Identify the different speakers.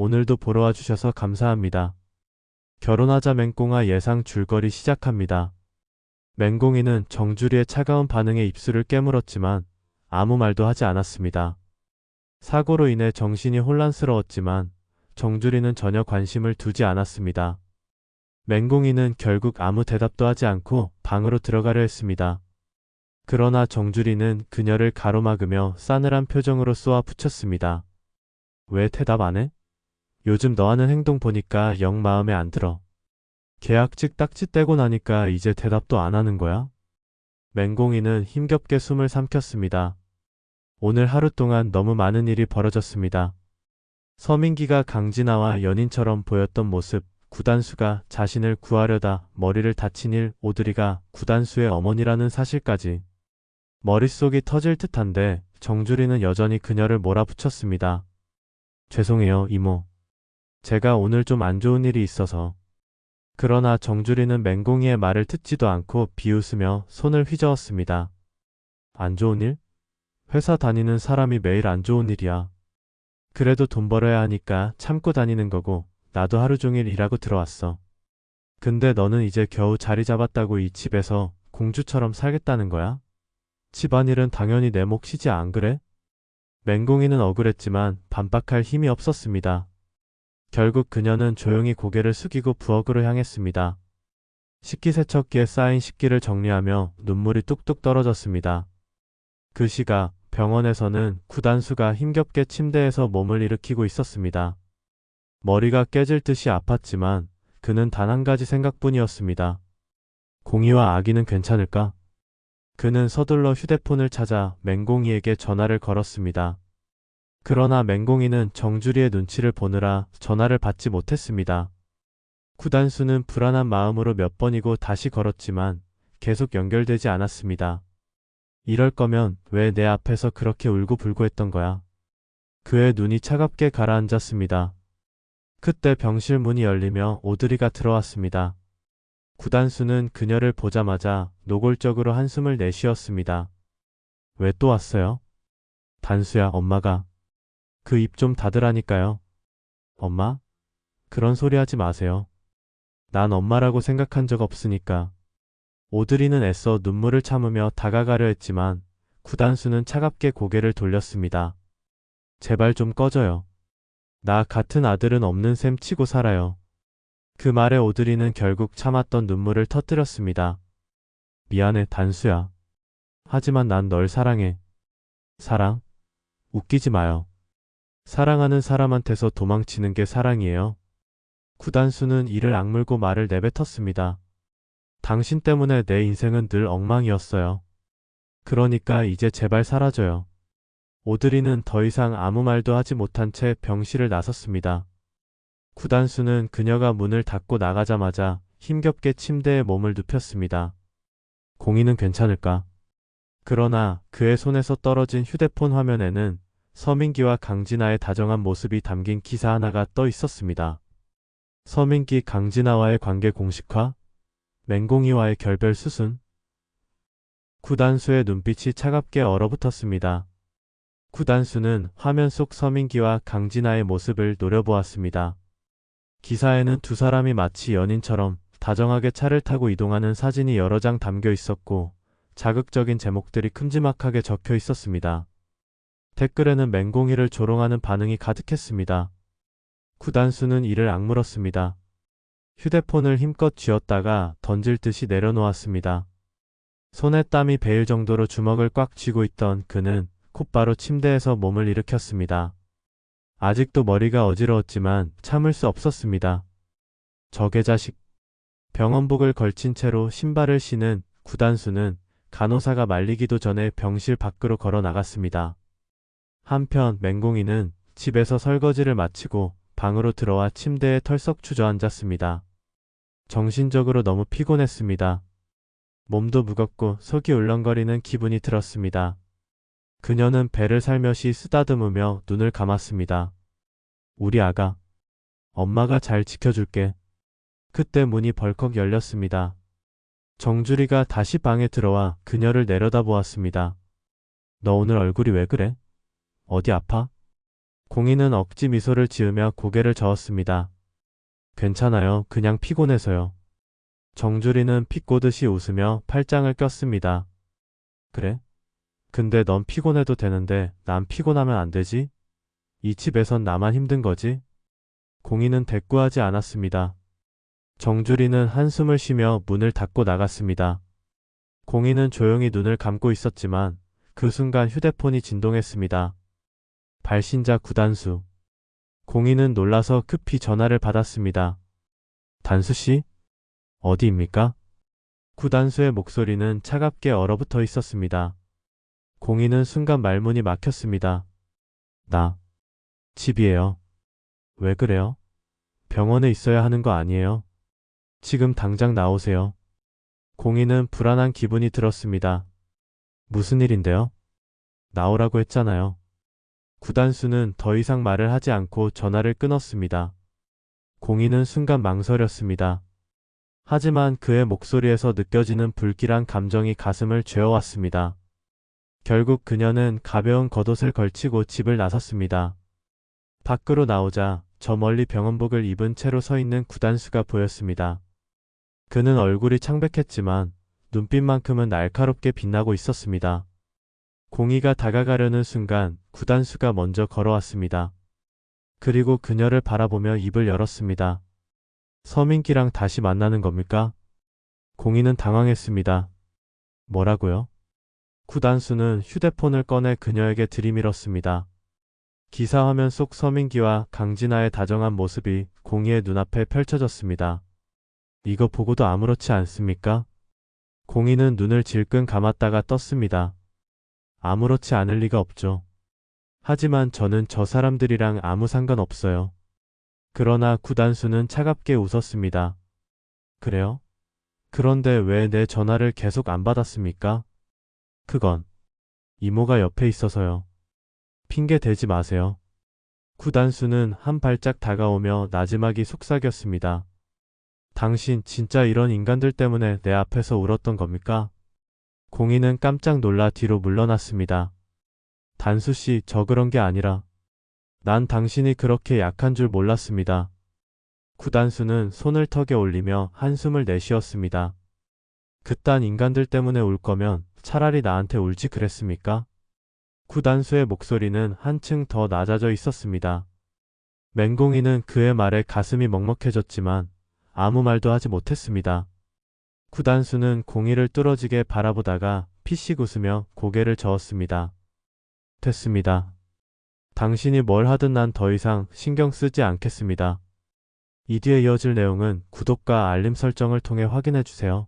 Speaker 1: 오늘도 보러 와주셔서 감사합니다. 결혼하자 맹꽁아 예상 줄거리 시작합니다. 맹꽁이는 정주리의 차가운 반응에 입술을 깨물었지만 아무 말도 하지 않았습니다. 사고로 인해 정신이 혼란스러웠지만 정주리는 전혀 관심을 두지 않았습니다. 맹꽁이는 결국 아무 대답도 하지 않고 방으로 들어가려 했습니다. 그러나 정주리는 그녀를 가로막으며 싸늘한 표정으로 쏘아 붙였습니다. 왜 대답 안 해? 요즘 너 하는 행동 보니까 영 마음에 안 들어. 계약직 딱지 떼고 나니까 이제 대답도 안 하는 거야? 맹꽁이는 힘겹게 숨을 삼켰습니다. 오늘 하루 동안 너무 많은 일이 벌어졌습니다. 서민기가 강진아와 연인처럼 보였던 모습, 구단수가 자신을 구하려다 머리를 다친 일, 오드리가 구단수의 어머니라는 사실까지. 머릿속이 터질 듯한데 정주리는 여전히 그녀를 몰아붙였습니다. 죄송해요, 이모. 제가 오늘 좀 안 좋은 일이 있어서. 그러나 정주리는 맹꽁이의 말을 듣지도 않고 비웃으며 손을 휘저었습니다. 안 좋은 일? 회사 다니는 사람이 매일 안 좋은 일이야. 그래도 돈 벌어야 하니까 참고 다니는 거고 나도 하루 종일 일하고 들어왔어. 근데 너는 이제 겨우 자리 잡았다고 이 집에서 공주처럼 살겠다는 거야? 집안일은 당연히 내 몫이지 안 그래? 맹꽁이는 억울했지만 반박할 힘이 없었습니다. 결국 그녀는 조용히 고개를 숙이고 부엌으로 향했습니다. 식기세척기에 쌓인 식기를 정리하며 눈물이 뚝뚝 떨어졌습니다. 그 시각 병원에서는 구단수가 힘겹게 침대에서 몸을 일으키고 있었습니다. 머리가 깨질 듯이 아팠지만 그는 단 한 가지 생각뿐이었습니다. 공이와 아기는 괜찮을까? 그는 서둘러 휴대폰을 찾아 맹꽁이에게 전화를 걸었습니다. 그러나 맹꽁이는 정주리의 눈치를 보느라 전화를 받지 못했습니다. 구단수는 불안한 마음으로 몇 번이고 다시 걸었지만 계속 연결되지 않았습니다. 이럴 거면 왜 내 앞에서 그렇게 울고불고 했던 거야? 그의 눈이 차갑게 가라앉았습니다. 그때 병실 문이 열리며 오드리가 들어왔습니다. 구단수는 그녀를 보자마자 노골적으로 한숨을 내쉬었습니다. 왜 또 왔어요? 단수야, 엄마가. 그 입 좀 닫으라니까요. 엄마? 그런 소리 하지 마세요. 난 엄마라고 생각한 적 없으니까. 오드리는 애써 눈물을 참으며 다가가려 했지만 구단수는 차갑게 고개를 돌렸습니다. 제발 좀 꺼져요. 나 같은 아들은 없는 셈 치고 살아요. 그 말에 오드리는 결국 참았던 눈물을 터뜨렸습니다. 미안해, 단수야. 하지만 난 널 사랑해. 사랑? 웃기지 마요. 사랑하는 사람한테서 도망치는 게 사랑이에요. 구단수는 이를 악물고 말을 내뱉었습니다. 당신 때문에 내 인생은 늘 엉망이었어요. 그러니까 이제 제발 사라져요. 오드리는 더 이상 아무 말도 하지 못한 채 병실을 나섰습니다. 구단수는 그녀가 문을 닫고 나가자마자 힘겹게 침대에 몸을 눕혔습니다. 공이는 괜찮을까? 그러나 그의 손에서 떨어진 휴대폰 화면에는 서민기와 강진아의 다정한 모습이 담긴 기사 하나가 떠 있었습니다. 서민기 강진아와의 관계 공식화? 맹꽁이와의 결별 수순? 구단수의 눈빛이 차갑게 얼어붙었습니다. 구단수는 화면 속 서민기와 강진아의 모습을 노려보았습니다. 기사에는 두 사람이 마치 연인처럼 다정하게 차를 타고 이동하는 사진이 여러 장 담겨 있었고 자극적인 제목들이 큼지막하게 적혀 있었습니다. 댓글에는 맹꽁이를 조롱하는 반응이 가득했습니다. 구단수는 이를 악물었습니다. 휴대폰을 힘껏 쥐었다가 던질 듯이 내려놓았습니다. 손에 땀이 배일 정도로 주먹을 꽉 쥐고 있던 그는 곧바로 침대에서 몸을 일으켰습니다. 아직도 머리가 어지러웠지만 참을 수 없었습니다. 저게 자식. 병원복을 걸친 채로 신발을 신은 구단수는 간호사가 말리기도 전에 병실 밖으로 걸어 나갔습니다. 한편 맹꽁이는 집에서 설거지를 마치고 방으로 들어와 침대에 털썩 주저앉았습니다. 정신적으로 너무 피곤했습니다. 몸도 무겁고 속이 울렁거리는 기분이 들었습니다. 그녀는 배를 살며시 쓰다듬으며 눈을 감았습니다. 우리 아가. 엄마가 잘 지켜줄게. 그때 문이 벌컥 열렸습니다. 정주리가 다시 방에 들어와 그녀를 내려다보았습니다. 너 오늘 얼굴이 왜 그래? 어디 아파? 공인은 억지 미소를 지으며 고개를 저었습니다. 괜찮아요. 그냥 피곤해서요. 정주리는 비꼬듯이 웃으며 팔짱을 꼈습니다. 그래? 근데 넌 피곤해도 되는데 난 피곤하면 안 되지? 이 집에선 나만 힘든 거지? 공인은 대꾸하지 않았습니다. 정주리는 한숨을 쉬며 문을 닫고 나갔습니다. 공인은 조용히 눈을 감고 있었지만 그 순간 휴대폰이 진동했습니다. 발신자 구단수. 공인은 놀라서 급히 전화를 받았습니다. 단수 씨? 어디입니까? 구단수의 목소리는 차갑게 얼어붙어 있었습니다. 공인은 순간 말문이 막혔습니다. 나 집이에요. 왜 그래요? 병원에 있어야 하는 거 아니에요? 지금 당장 나오세요. 공인은 불안한 기분이 들었습니다. 무슨 일인데요? 나오라고 했잖아요. 구단수는 더 이상 말을 하지 않고 전화를 끊었습니다. 공인은 순간 망설였습니다. 하지만 그의 목소리에서 느껴지는 불길한 감정이 가슴을 죄어왔습니다. 결국 그녀는 가벼운 겉옷을 걸치고 집을 나섰습니다. 밖으로 나오자 저 멀리 병원복을 입은 채로 서 있는 구단수가 보였습니다. 그는 얼굴이 창백했지만 눈빛만큼은 날카롭게 빛나고 있었습니다. 공이가 다가가려는 순간 구단수가 먼저 걸어왔습니다. 그리고 그녀를 바라보며 입을 열었습니다. 서민기랑 다시 만나는 겁니까? 공이는 당황했습니다. 뭐라고요? 구단수는 휴대폰을 꺼내 그녀에게 들이밀었습니다. 기사화면 속 서민기와 강진아의 다정한 모습이 공이의 눈앞에 펼쳐졌습니다. 이거 보고도 아무렇지 않습니까? 공이는 눈을 질끈 감았다가 떴습니다. 아무렇지 않을 리가 없죠. 하지만 저는 저 사람들이랑 아무 상관없어요. 그러나 구단수는 차갑게 웃었습니다. 그래요? 그런데 왜 내 전화를 계속 안 받았습니까? 그건 이모가 옆에 있어서요. 핑계 대지 마세요. 구단수는 한 발짝 다가오며 나지막이 속삭였습니다. 당신 진짜 이런 인간들 때문에 내 앞에서 울었던 겁니까? 공인은 깜짝 놀라 뒤로 물러났습니다. 단수씨, 저 그런 게 아니라 난 당신이 그렇게 약한 줄 몰랐습니다. 구단수는 손을 턱에 올리며 한숨을 내쉬었습니다. 그딴 인간들 때문에 울 거면 차라리 나한테 울지 그랬습니까? 구단수의 목소리는 한층 더 낮아져 있었습니다. 맹공이는 그의 말에 가슴이 먹먹해졌지만 아무 말도 하지 못했습니다. 구단수는 공이를 뚫어지게 바라보다가 피식 웃으며 고개를 저었습니다. 됐습니다. 당신이 뭘 하든 난 더 이상 신경 쓰지 않겠습니다. 이 뒤에 이어질 내용은 구독과 알림 설정을 통해 확인해 주세요.